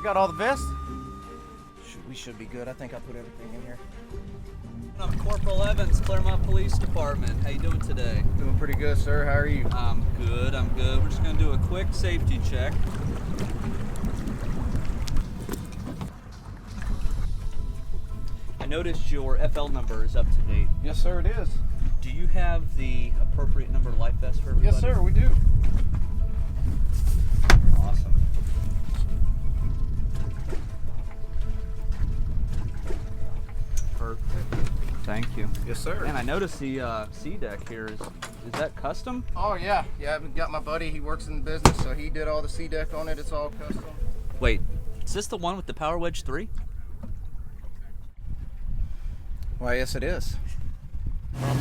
got all the vests? We should be good. I think I put everything in here. I'm Corporal Evans, Clermont Police Department. How you doing today? Doing pretty good, sir. How are you? I'm good. We're just gonna do a quick safety check. I noticed your FL number is up to date. Yes, sir, it is. Do you have the appropriate number life vest for everybody? Yes, sir, we do. Awesome. Perfect. Thank you. Yes, sir. And I noticed the C deck here is that custom? Oh, yeah. Yeah, I've got my buddy. He works in the business, so he did all the C deck on it. It's all custom. Wait, is this the one with the Power Wedge 3? Why, yes, it is.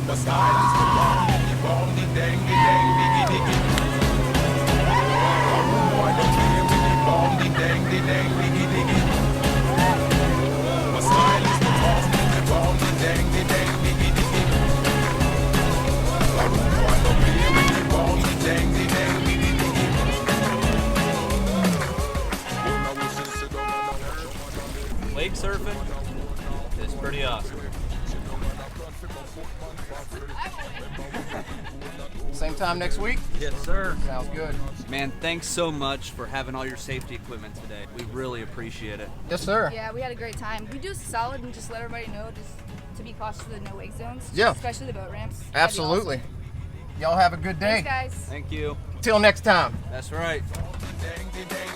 The style is the bomb, you bomb the dang, diggy, diggy. Boy, don't play with the bomb, the dang, diggy, diggy. The style is the bomb, the dang, diggy, diggy. Boy, don't play with the bomb, the dang, diggy, diggy. Lake surfing is pretty awesome. Same time next week? Yes, sir. Sounds good. Man, thanks so much for having all your safety equipment today. We really appreciate it. Yes, sir. Yeah, we had a great time. We do solid and just let everybody know just to be cautious of the no wake zones. Yeah. Especially the boat ramps. That'd be Absolutely. awesome. Y'all have a good day. Thanks, guys. Thank you. Till next time. That's right. Dang, dang.